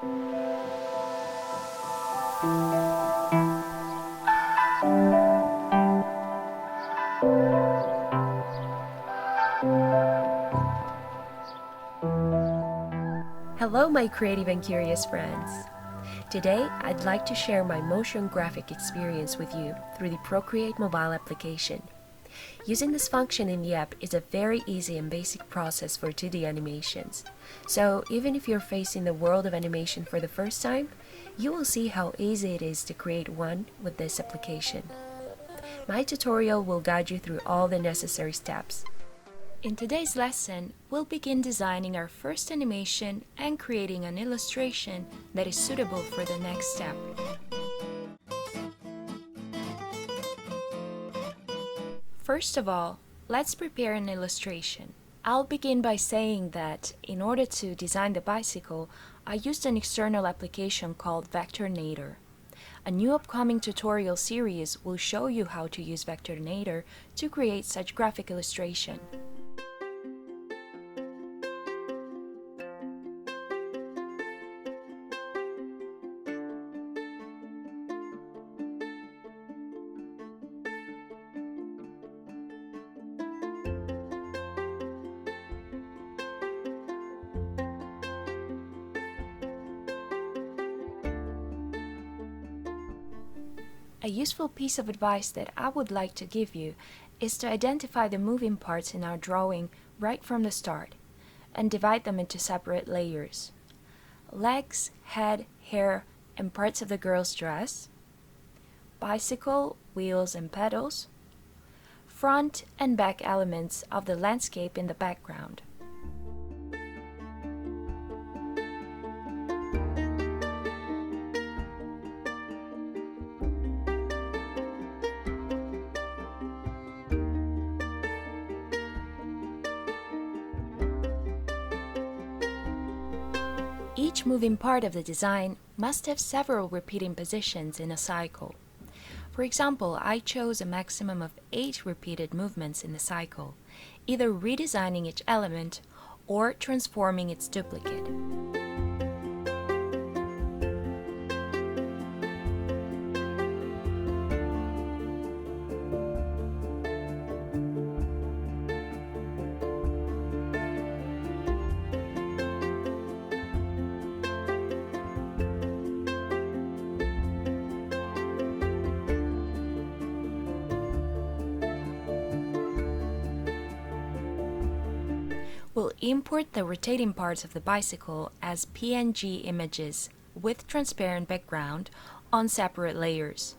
Hello, my creative and curious friends. Today, I'd like to share my motion graphic experience with you through the Procreate mobile application. Using this function in the app is a very easy and basic process for 2D animations. So even if you're facing the world of animation for the first time, you will see how easy it is to create one with this application. My tutorial will guide you through all the necessary steps. In today's lesson, we'll begin designing our first animation and creating an illustration that is suitable for the next step. First of all, let's prepare an illustration. I'll begin by saying that in order to design the bicycle, I used an external application called Vectornator. A new upcoming tutorial series will show you how to use Vectornator to create such graphic illustration. A useful piece of advice that I would like to give you is to identify the moving parts in our drawing right from the start and divide them into separate layers. Legs, head, hair, and parts of the girl's dress, bicycle, wheels and pedals, front and back elements of the landscape in the background. Each moving part of the design must have several repeating positions in a cycle. For example, I chose a maximum of 8 repeated movements in the cycle, either redesigning each element or transforming its duplicate. We'll import the rotating parts of the bicycle as PNG images with transparent background on separate layers.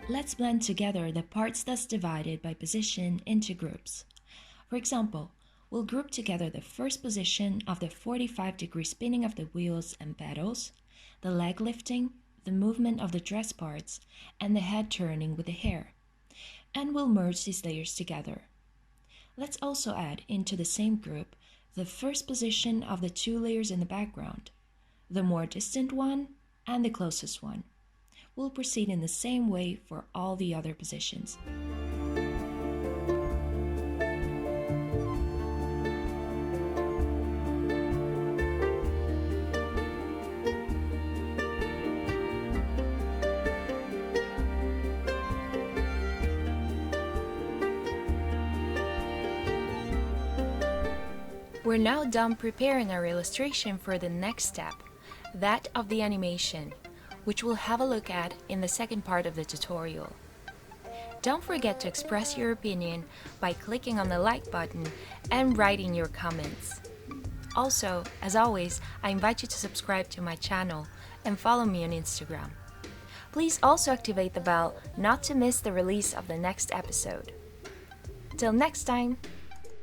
Let's blend together the parts thus divided by position into groups. For example, we'll group together the first position of the 45-degree spinning of the wheels and pedals, the leg lifting, the movement of the dress parts, and the head turning with the hair. And we'll merge these layers together. Let's also add into the same group the first position of the two layers in the background, the more distant one and the closest one. We'll proceed in the same way for all the other positions. We're now done preparing our illustration for the next step, that of the animation, which we'll have a look at in the second part of the tutorial. Don't forget to express your opinion by clicking on the like button and writing your comments. Also, as always, I invite you to subscribe to my channel and follow me on Instagram. Please also activate the bell not to miss the release of the next episode. Till next time!